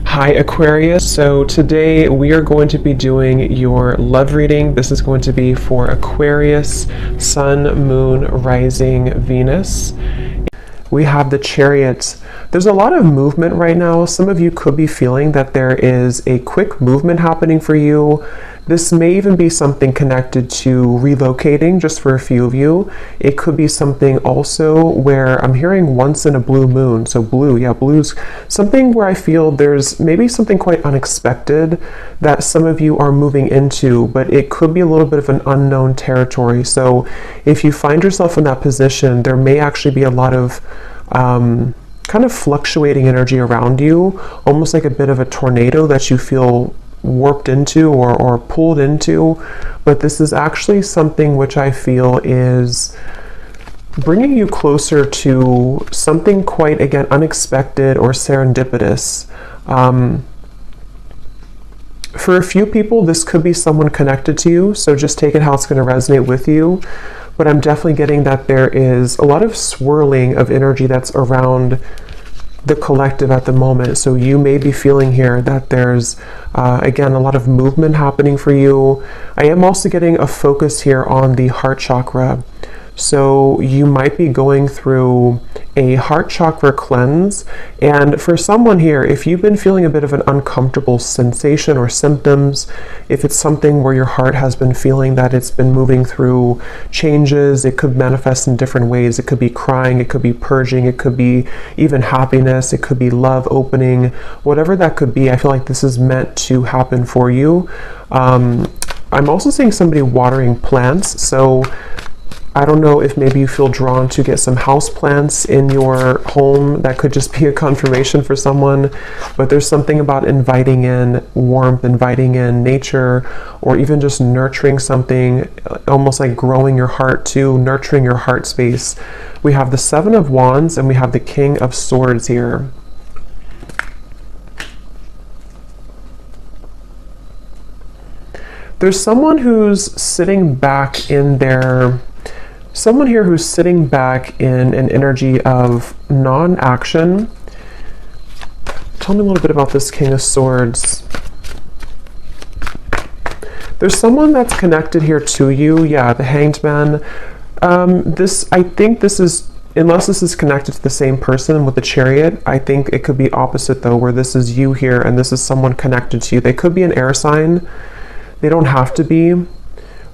Hi Aquarius, so today we are going to be doing your love reading. This is going to be for Aquarius, Sun, Moon, Rising, Venus. We have the Chariot. There's a lot of movement right now. Some of you could be feeling that there is a quick movement happening for you. This may even be something connected to relocating, just for a few of you. It could be something also where I'm hearing once in a blue moon. So blue, yeah, blue's something where I feel there's maybe something quite unexpected that some of you are moving into, but it could be a little bit of an unknown territory. So if you find yourself in that position, there may actually be a lot of kind of fluctuating energy around you, almost like a bit of a tornado that you feel warped into or pulled into. But this is actually something which I feel is bringing you closer to something quite, again, unexpected or serendipitous. For a few people, this could be someone connected to you, so just take it how it's going to resonate with you. But I'm definitely getting that there is a lot of swirling of energy that's around the collective at the moment. So you may be feeling here that there's again a lot of movement happening for you. I am also getting a focus here on the heart chakra. So you might be going through a heart chakra cleanse. And for someone here, if you've been feeling a bit of an uncomfortable sensation or symptoms, if it's something where your heart has been feeling that it's been moving through changes, it could manifest in different ways. It could be crying, it could be purging, it could be even happiness, it could be love opening, whatever that could be. I feel like this is meant to happen for you. I'm also seeing somebody watering plants. So I don't know if maybe you feel drawn to get some house plants in your home. That could just be a confirmation for someone, but there's something about inviting in warmth, inviting in nature, or even just nurturing something, almost like growing your heart too, nurturing your heart space. We have the Seven of Wands and we have the King of Swords here. There's someone who's sitting back in their Someone here who's sitting back in an energy of non-action. Tell me a little bit about this King of Swords. There's someone that's connected here to you. Yeah, the Hanged Man. I think this is, unless this is connected to the same person with the Chariot, I think it could be opposite though, where this is you here and this is someone connected to you. They could be an air sign. They don't have to be.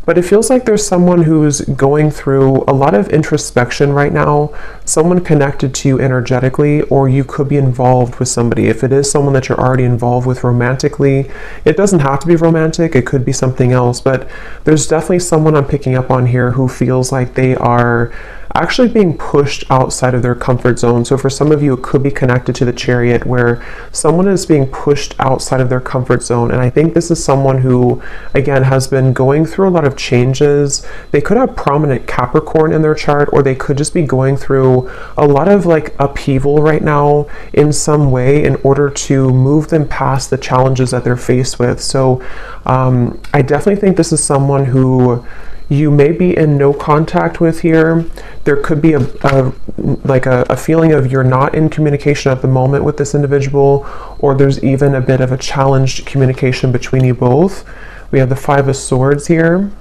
But it feels like there's someone who's going through a lot of introspection right now, someone connected to you energetically, or you could be involved with somebody. If it is someone that you're already involved with romantically, it doesn't have to be romantic, it could be something else, but there's definitely someone I'm picking up on here who feels like they are actually being pushed outside of their comfort zone. So for some of you, it could be connected to the Chariot, where someone is being pushed outside of their comfort zone. And I think this is someone who, again, has been going through a lot of changes. They could have prominent Capricorn in their chart, or they could just be going through a lot of like upheaval right now in some way in order to move them past the challenges that they're faced with. So I definitely think this is someone who you may be in no contact with here. There could be a feeling of you're not in communication at the moment with this individual, or there's even a bit of a challenged communication between you both. We have the Five of Swords here.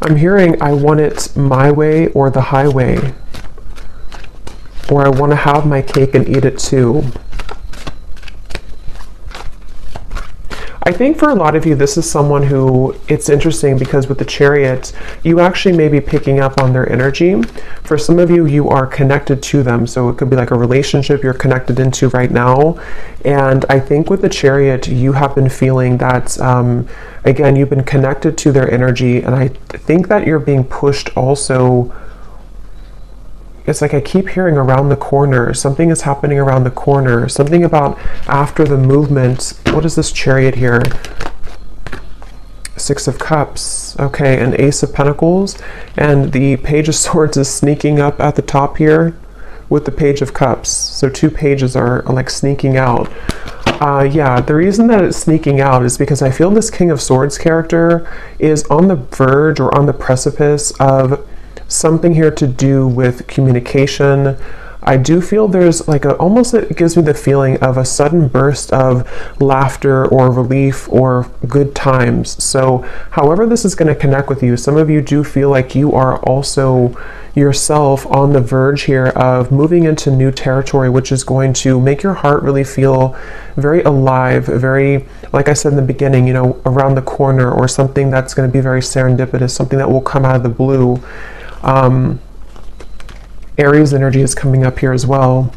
I'm hearing I want it my way or the highway, or I want to have my cake and eat it too. I think for a lot of you, this is someone who, it's interesting because with the Chariot, you actually may be picking up on their energy. For some of you, you are connected to them. So it could be like a relationship you're connected into right now. And I think with the Chariot, you have been feeling that, again, you've been connected to their energy. And I think that you're being pushed also. It's like I keep hearing around the corner. Something is happening around the corner. Something about after the movement. What is this Chariot here? Six of Cups. Okay, an Ace of Pentacles. And the Page of Swords is sneaking up at the top here with the Page of Cups. So two pages are like sneaking out. Yeah, the reason that it's sneaking out is because I feel this King of Swords character is on the verge or on the precipice of something here to do with communication, I do feel there's like almost it gives me the feeling of a sudden burst of laughter or relief or good times. So however this is going to connect with you, some of you do feel like you are also yourself on the verge here of moving into new territory, which is going to make your heart really feel very alive, very, like I said in the beginning, you know, around the corner, or something that's going to be very serendipitous, something that will come out of the blue. Aries energy is coming up here as well.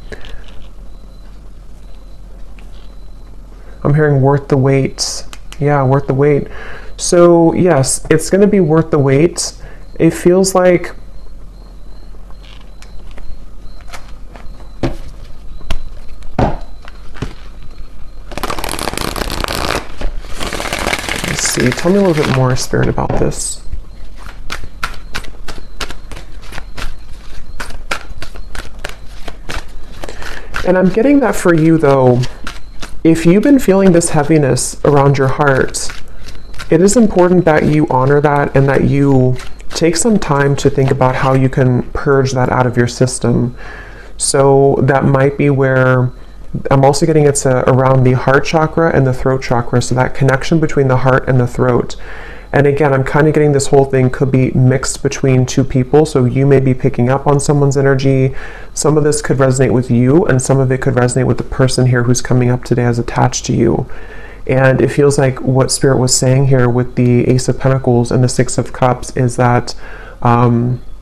I'm hearing worth the wait. Yeah, worth the wait. So yes, it's going to be worth the wait. It feels like tell me a little bit more, Spirit, about this. And I'm getting that for you, though, if you've been feeling this heaviness around your heart, it is important that you honor that and that you take some time to think about how you can purge that out of your system. So that might be where I'm also getting it's around the heart chakra and the throat chakra, so that connection between the heart and the throat. And again, I'm kind of getting this whole thing could be mixed between two people, so you may be picking up on someone's energy. Some of this could resonate with you, and some of it could resonate with the person here who's coming up today as attached to you. And it feels like what Spirit was saying here with the Ace of Pentacles and the Six of Cups is that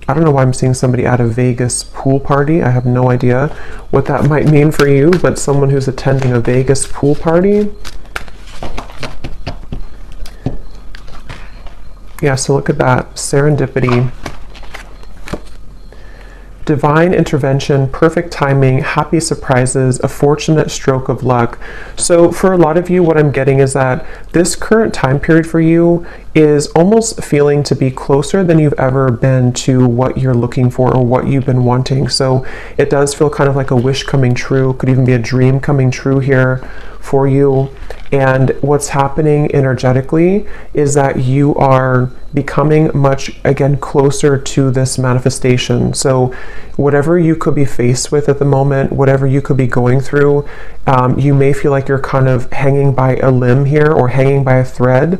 I don't know why I'm seeing somebody at a Vegas pool party. I have no idea what that might mean for you, but someone who's attending a Vegas pool party. Yeah, so look at that. Serendipity. Divine intervention, perfect timing, happy surprises, a fortunate stroke of luck. So for a lot of you, what I'm getting is that this current time period for you is almost feeling to be closer than you've ever been to what you're looking for or what you've been wanting. So it does feel kind of like a wish coming true, could even be a dream coming true here for you. And what's happening energetically is that you are becoming much, again, closer to this manifestation. So whatever you could be faced with at the moment, whatever you could be going through, you may feel like you're kind of hanging by a limb here or hanging by a thread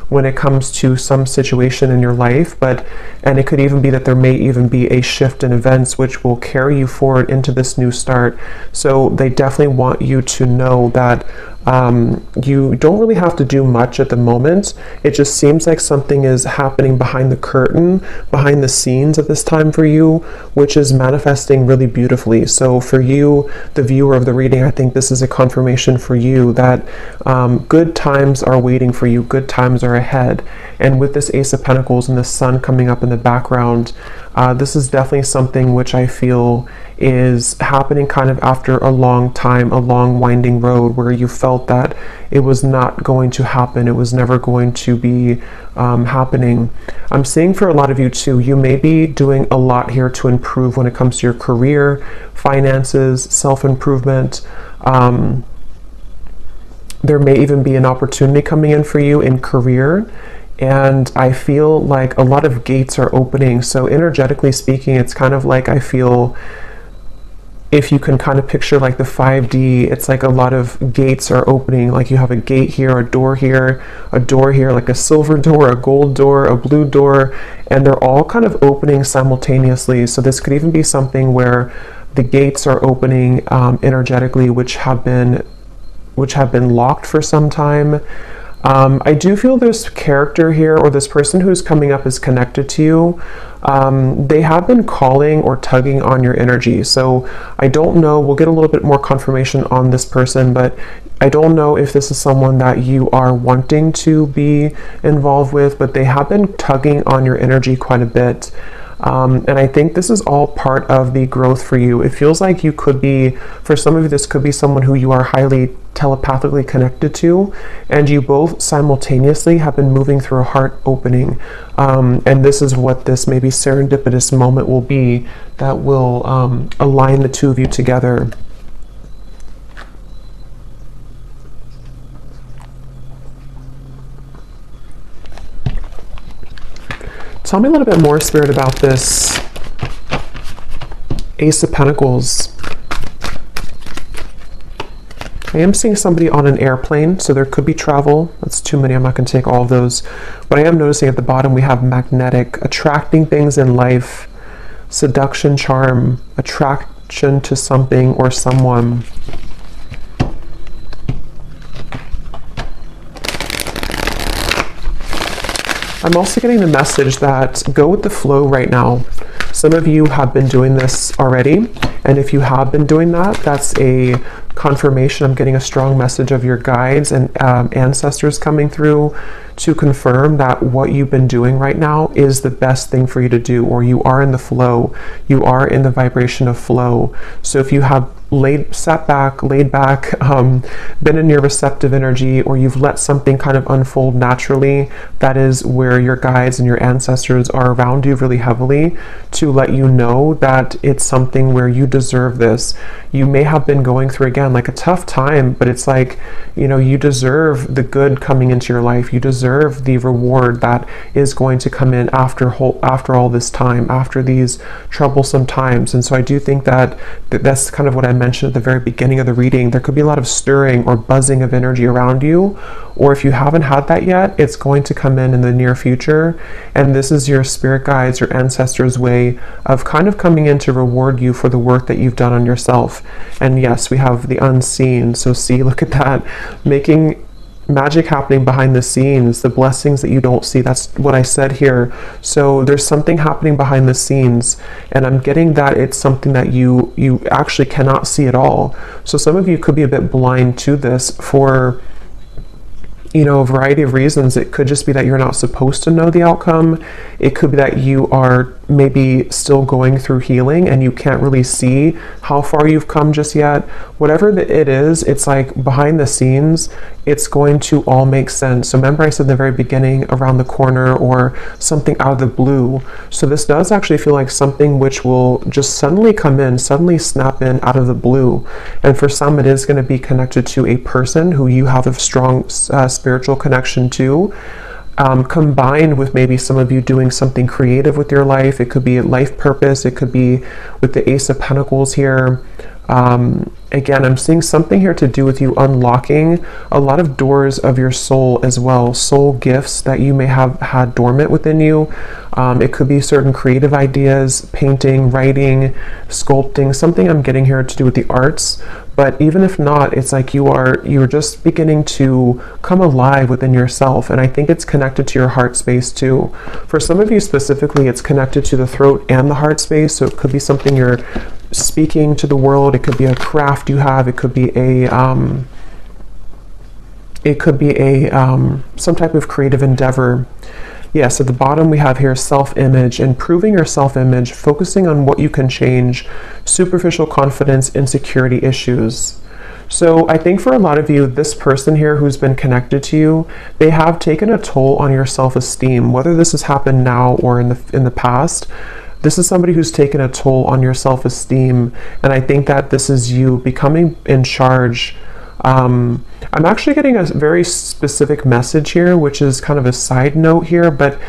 when it comes to some situation in your life, and it could even be that there may even be a shift in events which will carry you forward into this new start. So they definitely want you to know that you don't really have to do much at the moment. It just seems like something is happening behind the curtain, behind the scenes at this time for you, which is manifesting really beautifully. So for you, the viewer of the reading, I think this is a confirmation for you that good times are waiting for you, good times are ahead. And with this Ace of Pentacles and the sun coming up in the background, this is definitely something which I feel is happening kind of after a long time, a long winding road where you felt that it was not going to happen, it was never going to be happening. I'm seeing for a lot of you too, you may be doing a lot here to improve when it comes to your career, finances, self-improvement. There may even be an opportunity coming in for you in career. And I feel like a lot of gates are opening. So energetically speaking, it's kind of like I feel, if you can kind of picture like the 5D, it's like a lot of gates are opening. Like you have a gate here, a door here, like a silver door, a gold door, a blue door, and they're all kind of opening simultaneously. So this could even be something where the gates are opening energetically, which have been locked for some time. I do feel this character here, or this person who's coming up, is connected to you. They have been calling or tugging on your energy. So I don't know, we'll get a little bit more confirmation on this person, but I don't know if this is someone that you are wanting to be involved with, but they have been tugging on your energy quite a bit. And I think this is all part of the growth for you. It feels like you could be, for some of you, this could be someone who you are highly telepathically connected to, and you both simultaneously have been moving through a heart opening. And this is what this maybe serendipitous moment will be that will align the two of you together. Tell me a little bit more, Spirit, about this Ace of Pentacles. I am seeing somebody on an airplane, so there could be travel. That's too many. I'm not going to take all of those. But I am noticing at the bottom we have magnetic, attracting things in life, seduction, charm, attraction to something or someone. I'm also getting the message that go with the flow right now. Some of you have been doing this already, and if you have been doing that, that's a confirmation. I'm getting a strong message of your guides and ancestors coming through to confirm that what you've been doing right now is the best thing for you to do, or you are in the flow. You are in the vibration of flow. So if you have laid back, been in your receptive energy, or you've let something kind of unfold naturally, that is where your guides and your ancestors are around you really heavily to let you know that it's something where you deserve this. You may have been going through, again, like a tough time, but it's like, you know, you deserve the good coming into your life. You deserve the reward that is going to come in after all this time, after these troublesome times. And so I do think that's kind of what I mentioned at the very beginning of the reading. There could be a lot of stirring or buzzing of energy around you, or if you haven't had that yet, it's going to come in the near future. And this is your spirit guides, your ancestors' way of kind of coming in to reward you for the work that you've done on yourself. And yes, we have the unseen. So see, look at that, making magic happening behind the scenes, the blessings that you don't see. That's what I said here. So there's something happening behind the scenes, and I'm getting that it's something that you actually cannot see at all. So some of you could be a bit blind to this for, you know, a variety of reasons. It could just be that you're not supposed to know the outcome. It could be that you are maybe still going through healing and you can't really see how far you've come just yet. Whatever it is, it's like behind the scenes, it's going to all make sense. So remember I said in the very beginning, around the corner or something out of the blue. So this does actually feel like something which will just suddenly come in, suddenly snap in out of the blue. And for some, it is going to be connected to a person who you have a strong spiritual connection to. Combined with maybe some of you doing something creative with your life. It could be a life purpose. It could be with the Ace of Pentacles here. Again, I'm seeing something here to do with you unlocking a lot of doors of your soul as well, soul gifts that you may have had dormant within you. It could be certain creative ideas, painting, writing, sculpting, something I'm getting here to do with the arts. But even if not, it's like you're just beginning to come alive within yourself. And I think it's connected to your heart space too. For some of you specifically, it's connected to the throat and the heart space. So it could be something you're speaking to the world. It could be a craft you have. It could be some type of creative endeavor. Yes, at the bottom we have here self-image, improving your self-image, focusing on what you can change, superficial confidence, insecurity issues. So I think for a lot of you, this person here who's been connected to you, they have taken a toll on your self-esteem, whether this has happened now or in the past. This is somebody who's taken a toll on your self-esteem, and I think that this is you becoming in charge. I'm actually getting a very specific message here, which is kind of a side note here, but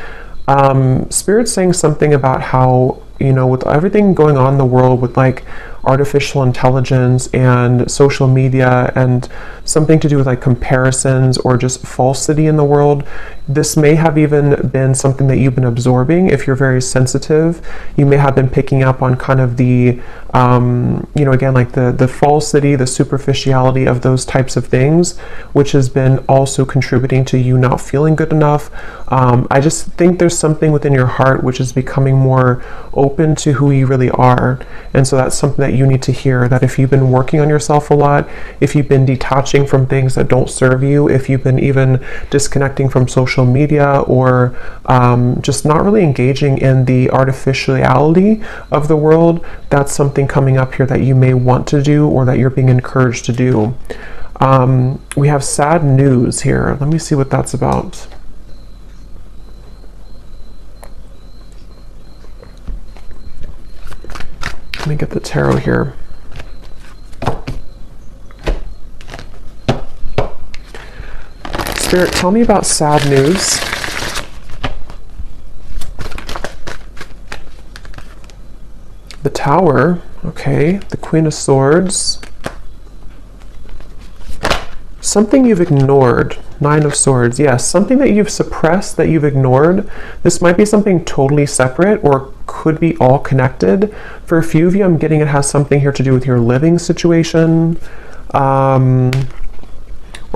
Spirit's saying something about how, you know, with everything going on in the world with like artificial intelligence and social media and something to do with like comparisons or just falsity in the world, this may have even been something that you've been absorbing. If you're very sensitive, you may have been picking up on kind of the you know, again, like the falsity, the superficiality of those types of things, which has been also contributing to you not feeling good enough. I just think there's something within your heart which is becoming more open to who you really are. And so that's something that you need to hear, that if you've been working on yourself a lot, if you've been detaching from things that don't serve you, if you've been even disconnecting from social media or just not really engaging in the artificiality of the world, that's something coming up here that you may want to do or that you're being encouraged to do. We have sad news here. Let me see what that's about. Let me get the tarot here. Spirit, tell me about sad news. The Tower, okay. The Queen of Swords. Something you've ignored. Nine of Swords. Yes, something that you've suppressed, that you've ignored. This might be something totally separate or could be all connected. For a few of you, I'm getting it has something here to do with your living situation, or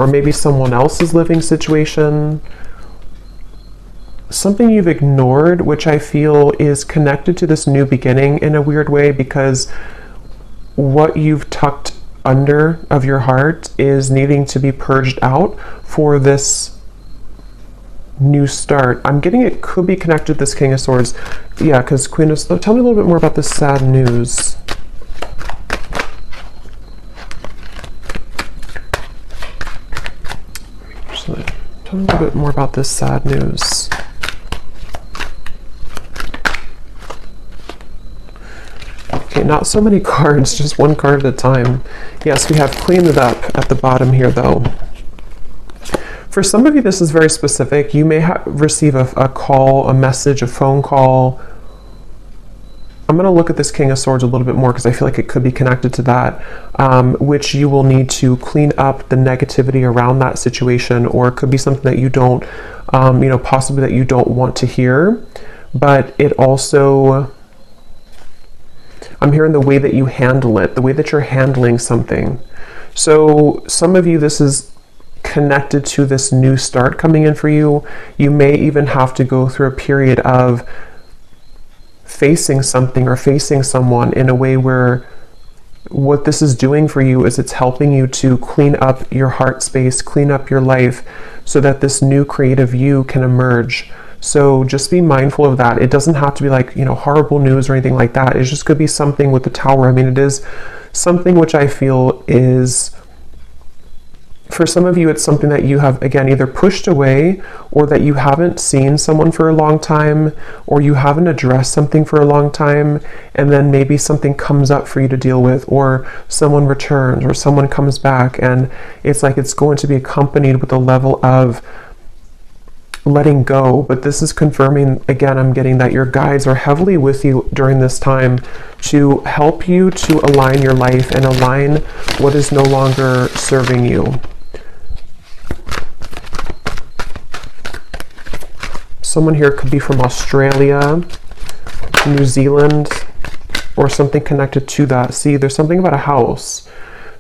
maybe someone else's living situation. Something you've ignored, which I feel is connected to this new beginning in a weird way, because what you've tucked under of your heart is needing to be purged out for this new start. I'm getting it could be connected to this King of Swords. Yeah, because Queen of Swords. Tell me a little bit more about this sad news. So, tell me a little bit more about this sad news. Okay, not so many cards, just one card at a time. Yes, we have cleaned it up at the bottom here, though. For some of you, this is very specific. You may receive a call, a message, a phone call. I'm going to look at this King of Swords a little bit more because I feel like it could be connected to that, which you will need to clean up the negativity around that situation, or it could be something that you don't, possibly that you don't want to hear. But it also... I'm hearing the way that you handle it, the way that you're handling something. So some of you, this is connected to this new start coming in for you. You may even have to go through a period of facing something or facing someone in a way where what this is doing for you is it's helping you to clean up your heart space, clean up your life, so that this new creative you can emerge. So just be mindful of that. It doesn't have to be like, horrible news or anything like that. It just could be something with the Tower. I mean, it is something which I feel is, for some of you, it's something that you have, again, either pushed away, or that you haven't seen someone for a long time, or you haven't addressed something for a long time, and then maybe something comes up for you to deal with, or someone returns, or someone comes back, and it's like it's going to be accompanied with a level of letting go. But this is confirming, again, I'm getting that your guides are heavily with you during this time to help you to align your life and align what is no longer serving you. Someone here could be from Australia, New Zealand, or something connected to that. See, there's something about a house.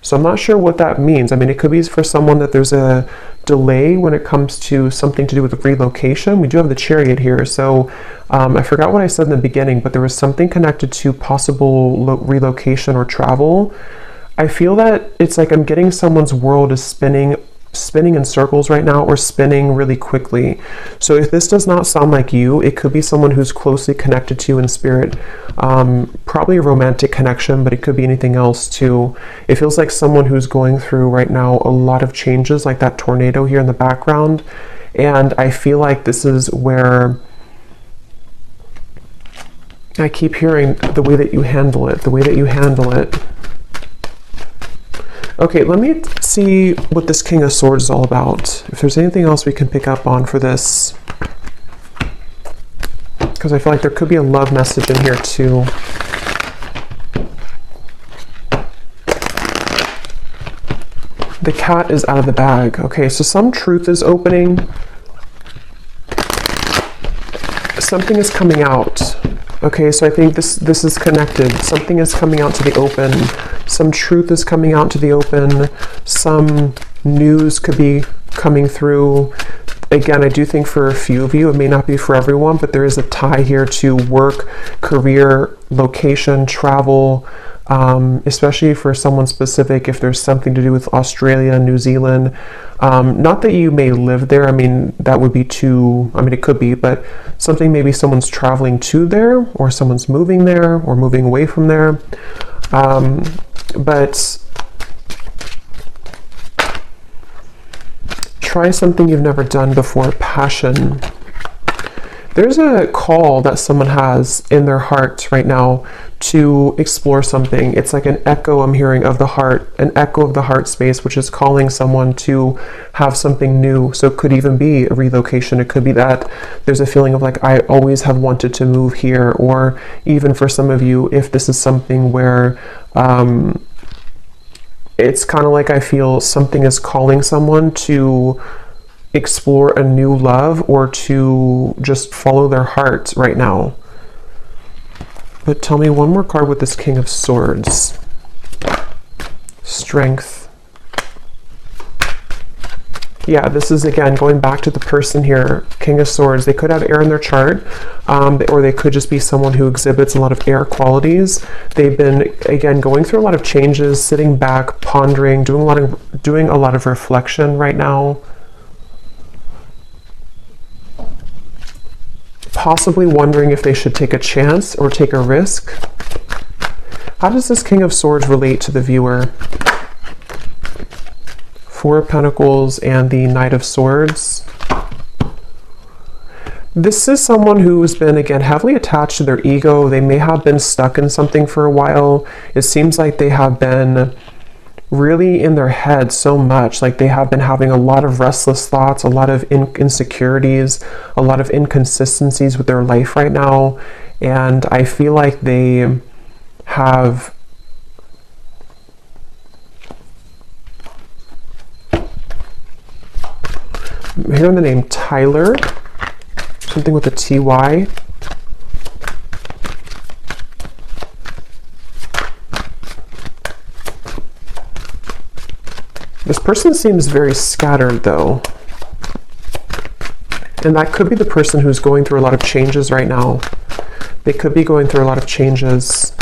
So I'm not sure what that means. I mean, it could be for someone that there's a delay when it comes to something to do with relocation. We do have the Chariot here. So I forgot what I said in the beginning, but there was something connected to possible relocation or travel. I feel that it's like I'm getting someone's world is spinning in circles right now, or spinning really quickly. So if this does not sound like you, it could be someone who's closely connected to you in spirit. Probably a romantic connection, but it could be anything else too. It feels like someone who's going through right now a lot of changes, like that tornado here in the background. And I feel like this is where I keep hearing the way that you handle it, the way that you handle it. Okay, let me see what this King of Swords is all about. If there's anything else we can pick up on for this. Because I feel like there could be a love message in here too. The cat is out of the bag. Okay, so some truth is opening. Something is coming out. Okay, so I think this is connected. Something is coming out to the open. Some truth is coming out to the open. Some news could be coming through. Again, I do think for a few of you, it may not be for everyone, but there is a tie here to work, career, location, travel, especially for someone specific, if there's something to do with Australia, New Zealand. Not that you may live there. I mean, that would be too, I mean, it could be, but something, maybe someone's traveling to there, or someone's moving there, or moving away from there. But try something you've never done before. Passion. There's a call that someone has in their heart right now to explore something. It's like an echo I'm hearing of the heart, an echo of the heart space, which is calling someone to have something new. So it could even be a relocation. It could be that there's a feeling of like, I always have wanted to move here. Or even for some of you, if this is something where it's kind of like I feel something is calling someone to explore a new love or to just follow their heart right now. But tell me one more card with this King of Swords. Strength. Yeah, this is again going back to the person here, King of Swords. They could have air in their chart, or they could just be someone who exhibits a lot of air qualities. They've been again going through a lot of changes, sitting back, pondering, doing a lot of reflection right now. Possibly wondering if they should take a chance or take a risk. How does this King of Swords relate to the viewer? Four of Pentacles and the Knight of Swords. This is someone who's been, again, heavily attached to their ego. They may have been stuck in something for a while. It seems like they have been really in their head so much. Like they have been having a lot of restless thoughts, a lot of insecurities, a lot of inconsistencies with their life right now. And I feel like they have hearing the name Tyler, something with a TY. This person seems very scattered though. And that could be the person who's going through a lot of changes right now. They could be going through a lot of changes.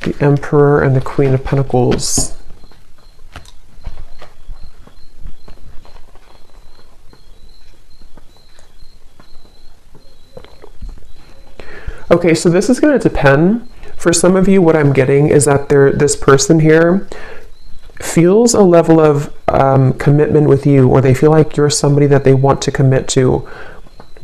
The Emperor and the Queen of Pentacles. Okay, so this is going to depend. For some of you, what I'm getting is that this person here feels a level of commitment with you, or they feel like you're somebody that they want to commit to,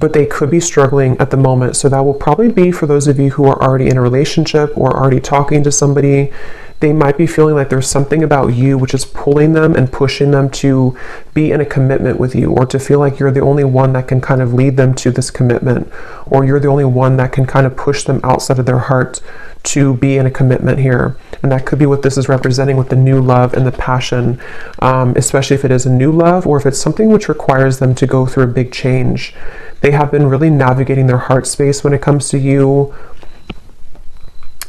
but they could be struggling at the moment. So that will probably be for those of you who are already in a relationship or already talking to somebody. They might be feeling like there's something about you which is pulling them and pushing them to be in a commitment with you, or to feel like you're the only one that can kind of lead them to this commitment, or you're the only one that can kind of push them outside of their heart to be in a commitment here. And that could be what this is representing with the new love and the passion, especially if it is a new love or if it's something which requires them to go through a big change. They have been really navigating their heart space when it comes to you.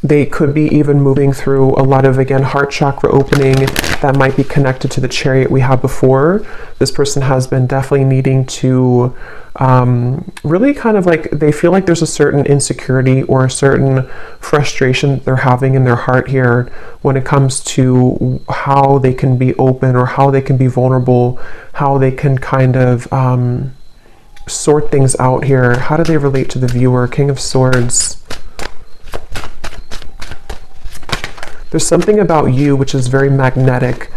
They could be even moving through a lot of, again, heart chakra opening that might be connected to the Chariot we had before. This person has been definitely needing to really kind of like, they feel like there's a certain insecurity or a certain frustration they're having in their heart here when it comes to how they can be open or how they can be vulnerable, how they can kind of sort things out here. How do they relate to the viewer? King of Swords. There's something about you which is very magnetic.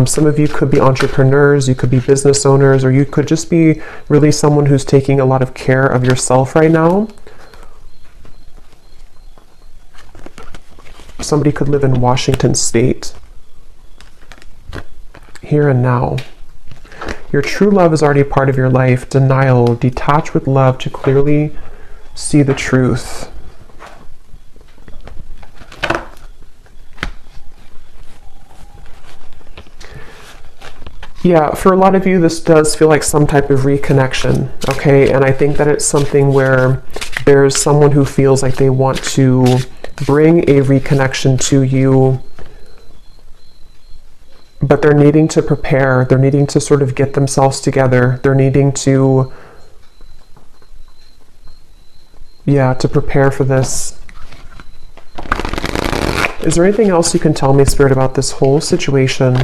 Some of you could be entrepreneurs, you could be business owners, or you could just be really someone who's taking a lot of care of yourself right now. Somebody could live in Washington State. Here and now. Your true love is already part of your life. Denial, detach with love to clearly see the truth. Yeah, for a lot of you, this does feel like some type of reconnection, okay? And I think that it's something where there's someone who feels like they want to bring a reconnection to you, but they're needing to prepare. They're needing to sort of get themselves together. They're needing to, yeah, to prepare for this. Is there anything else you can tell me, Spirit, about this whole situation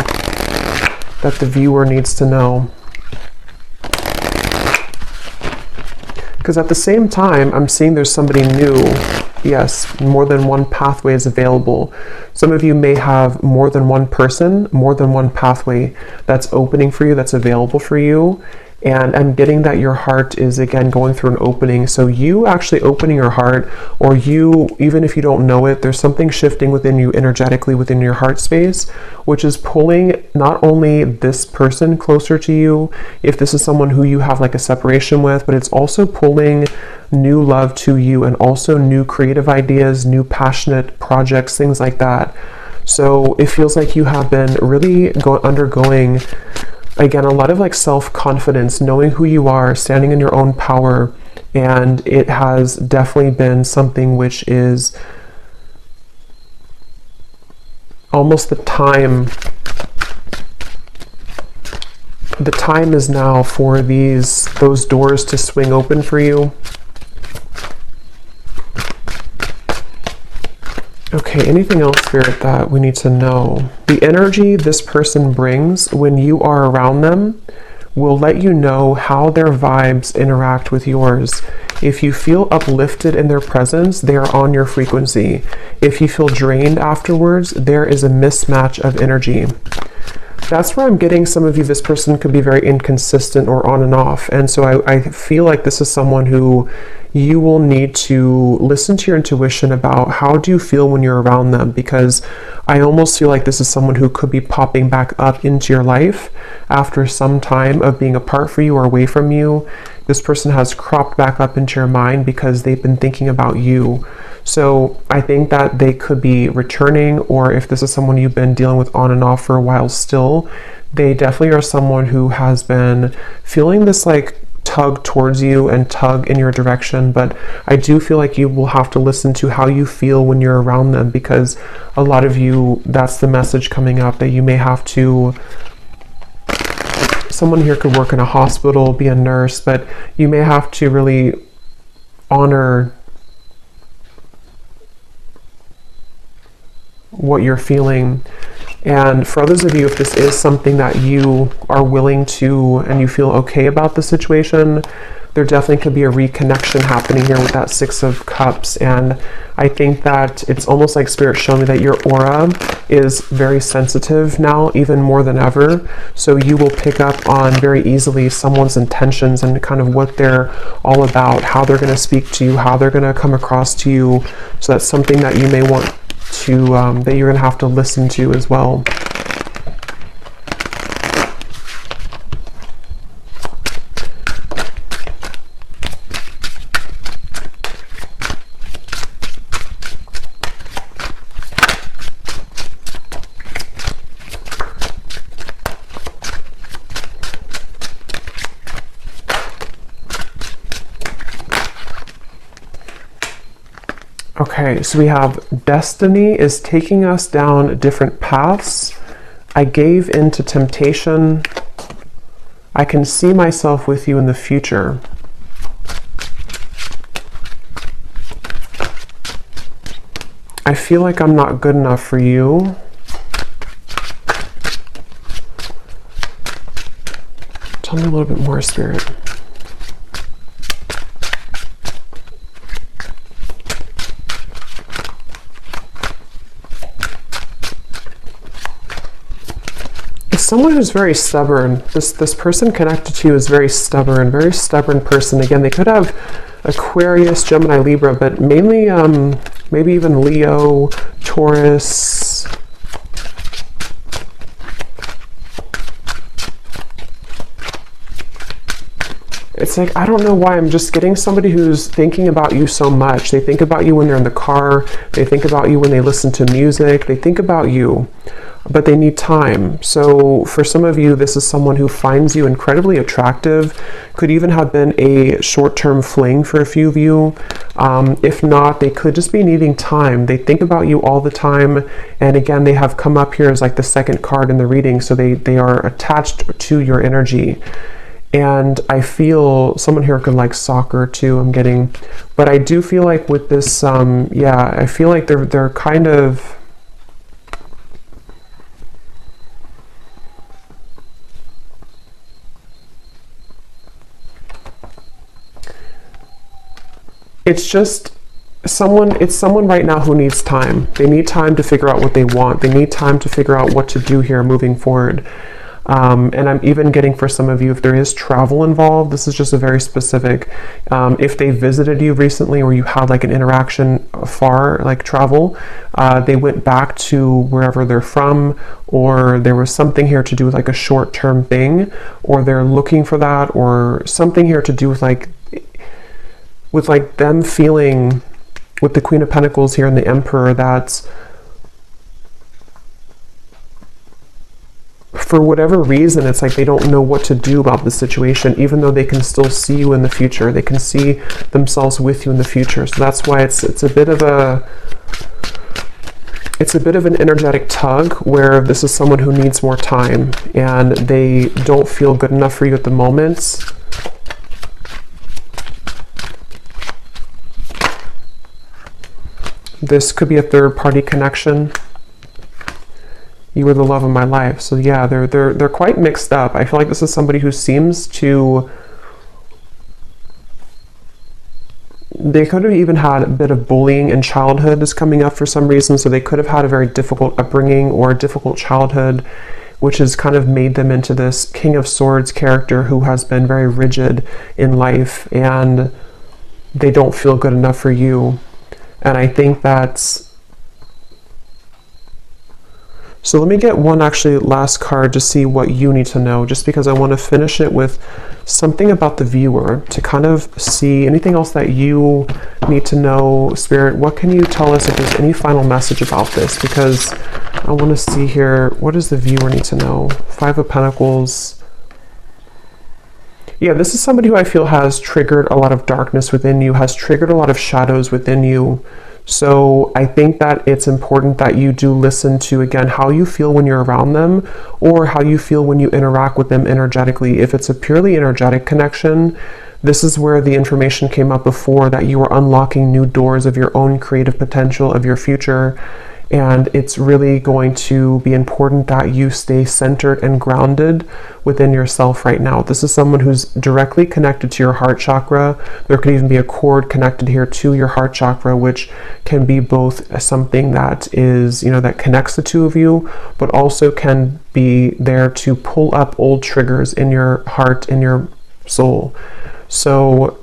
that the viewer needs to know? Because at the same time, I'm seeing there's somebody new. Yes, more than one pathway is available. Some of you may have more than one person, more than one pathway that's opening for you, that's available for you. And I'm getting that your heart is, again, going through an opening. So you actually opening your heart, or you, even if you don't know it, there's something shifting within you energetically within your heart space, which is pulling not only this person closer to you, if this is someone who you have like a separation with, but it's also pulling new love to you, and also new creative ideas, new passionate projects, things like that. So it feels like you have been really undergoing, again, a lot of like self-confidence, knowing who you are, standing in your own power. And it has definitely been something which is almost the time is now for those doors to swing open for you. Okay, anything else, Spirit, that we need to know? The energy this person brings when you are around them will let you know how their vibes interact with yours. If you feel uplifted in their presence, they are on your frequency. If you feel drained afterwards, there is a mismatch of energy. That's where I'm getting some of you, this person could be very inconsistent or on and off. And so I feel like this is someone who you will need to listen to your intuition about how do you feel when you're around them, because I almost feel like this is someone who could be popping back up into your life after some time of being apart from you or away from you. This person has cropped back up into your mind because they've been thinking about you. So I think that they could be returning, or if this is someone you've been dealing with on and off for a while still, they definitely are someone who has been feeling this like tug towards you and tug in your direction. But I do feel like you will have to listen to how you feel when you're around them, because a lot of you, that's the message coming up, that you may have to, someone here could work in a hospital, be a nurse, but you may have to really honor what you're feeling. And for others of you, if this is something that you are willing to and you feel okay about the situation, there definitely could be a reconnection happening here with that Six of Cups. And I think that it's almost like Spirit showing me that your aura is very sensitive now, even more than ever. So you will pick up on very easily someone's intentions and kind of what they're all about, how they're going to speak to you, how they're going to come across to you. So that's something that you may want to, that you're going to have to listen to as well. Okay, so we have destiny is taking us down different paths. I gave into temptation. I can see myself with you in the future. I feel like I'm not good enough for you. Tell me a little bit more, Spirit. Someone who's very stubborn. This person connected to you is very stubborn person. Again, they could have Aquarius, Gemini, Libra, but mainly maybe even Leo, Taurus. It's like, I don't know why, I'm just getting somebody who's thinking about you so much. They think about you when they're in the car. They think about you when they listen to music. They think about you, but they need time. So for some of you, this is someone who finds you incredibly attractive. Could even have been a short-term fling for a few of you. If not, they could just be needing time. They think about you all the time. And again, they have come up here as like the second card in the reading. So they are attached to your energy. And I feel someone here could like soccer too, I'm getting. But I do feel like with this, yeah, I feel like they're kind of, it's someone right now who needs time. They need time to figure out what they want. They need time to figure out what to do here moving forward. And I'm even getting for some of you, if there is travel involved, this is just a very specific, if they visited you recently or you had like an interaction far, like travel, they went back to wherever they're from, or there was something here to do with like a short-term thing, or they're looking for that, or something here to do with like, with like them feeling with the Queen of Pentacles here and the Emperor that for whatever reason, it's like they don't know what to do about the situation, even though they can still see you in the future. They can see themselves with you in the future. So that's why it's a bit of an energetic tug where this is someone who needs more time and they don't feel good enough for you at the moment. This could be a third-party connection. You were the love of my life. So yeah, they're quite mixed up. I feel like this is somebody who seems to... They could have even had a bit of bullying in childhood is coming up for some reason. So they could have had a very difficult upbringing or a difficult childhood, which has kind of made them into this King of Swords character who has been very rigid in life, and they don't feel good enough for you. And I think that's... So let me get one actually last card to see what you need to know, just because I want to finish it with something about the viewer to kind of see anything else that you need to know. Spirit, what can you tell us if there's any final message about this? Because I want to see here, what does the viewer need to know? Five of Pentacles. Yeah, this is somebody who I feel has triggered a lot of darkness within you, has triggered a lot of shadows within you. So I think that it's important that you do listen to, again, how you feel when you're around them or how you feel when you interact with them energetically. If it's a purely energetic connection, this is where the information came up before, that you are unlocking new doors of your own creative potential, of your future. And it's really going to be important that you stay centered and grounded within yourself right now. This is someone who's directly connected to your heart chakra. There could even be a cord connected here to your heart chakra, which can be both something that is, you know, that connects the two of you, but also can be there to pull up old triggers in your heart, in your soul. So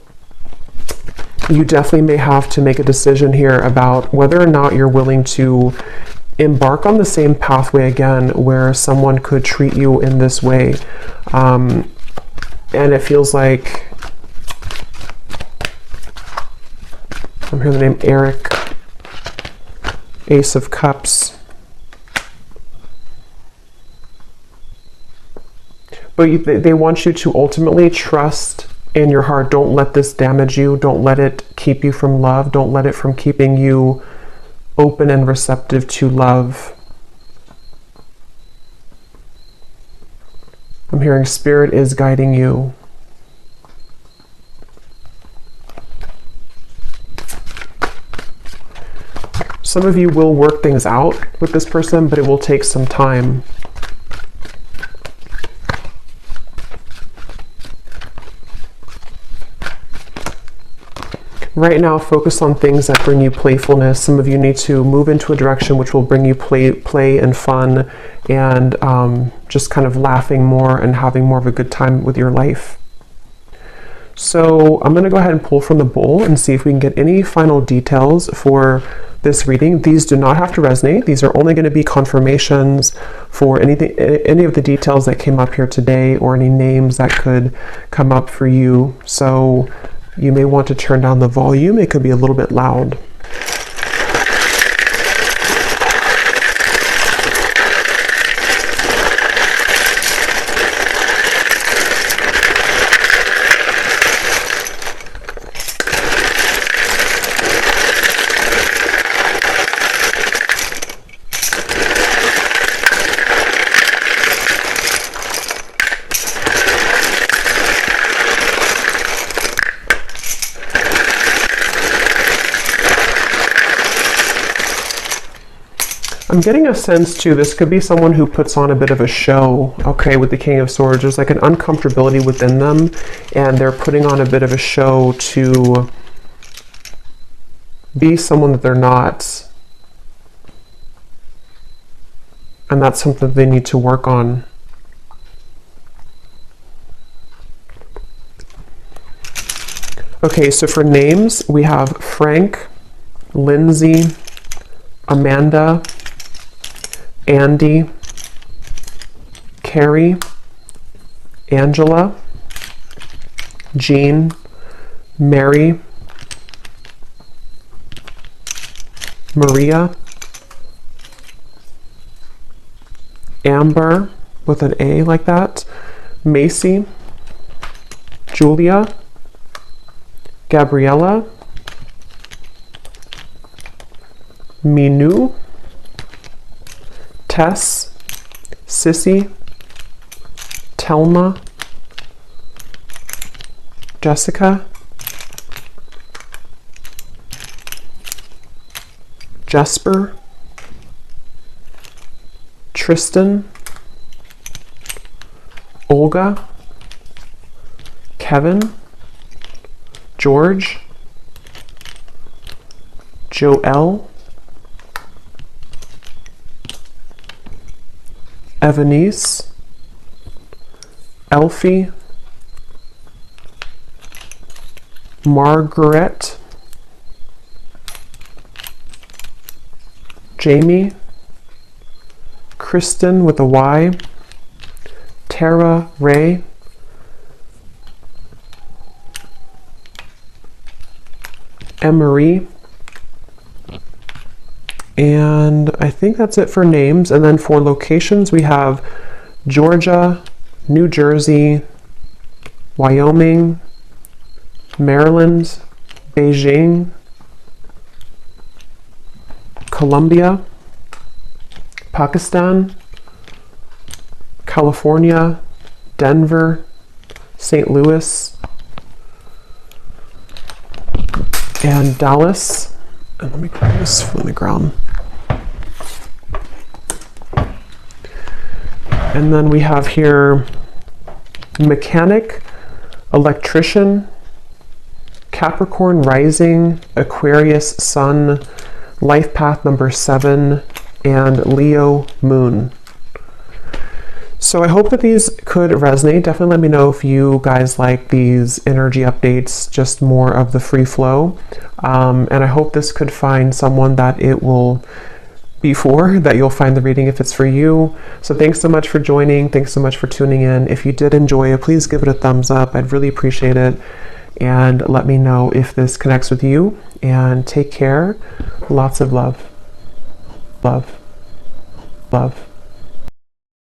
you definitely may have to make a decision here about whether or not you're willing to embark on the same pathway again, where someone could treat you in this way. And it feels like, I'm hearing the name Eric, Ace of Cups. But they want you to ultimately trust in your heart. Don't let this damage you. Don't let it keep you from love. Don't let it from keeping you open and receptive to love. I'm hearing Spirit is guiding you. Some of you will work things out with this person, but it will take some time. Right now, focus on things that bring you playfulness. Some of you need to move into a direction which will bring you play and fun, and just kind of laughing more and having more of a good time with your life. So I'm going to go ahead and pull from the bowl and see if we can get any final details for this reading. These do not have to resonate. These are only going to be confirmations for anything, any of the details that came up here today, or any names that could come up for you. So you may want to turn down the volume. It could be a little bit loud. I'm getting a sense too, this could be someone who puts on a bit of a show, okay, with the King of Swords. There's like an uncomfortability within them, and they're putting on a bit of a show to be someone that they're not. And that's something they need to work on. Okay, so for names, we have Frank, Lindsay, Amanda, Andy, Carrie, Angela, Jean, Mary, Maria, Amber with an A like that, Macy, Julia, Gabriella, Minu, Tess, Sissy, Telma, Jessica, Jesper, Tristan, Olga, Kevin, George, Joelle, Evanice, Elfie, Margaret, Jamie, Kristen with a Y, Tara Ray, Emery, and I think that's it for names. And then for locations, we have Georgia, New Jersey, Wyoming, Maryland, Beijing, Colombia, Pakistan, California, Denver, St. Louis, and Dallas. And let me grab this from the ground. And then we have here mechanic, electrician, Capricorn rising, Aquarius sun, life path number 7, and Leo moon. So I hope that these could resonate. Definitely let me know if you guys like these energy updates, just more of the free flow. And I hope this could find someone that it will be for, that you'll find the reading if it's for you. So thanks so much for joining. Thanks so much for tuning in. If you did enjoy it, please give it a thumbs up. I'd really appreciate it. And let me know if this connects with you. And take care. Lots of love. Love. Love.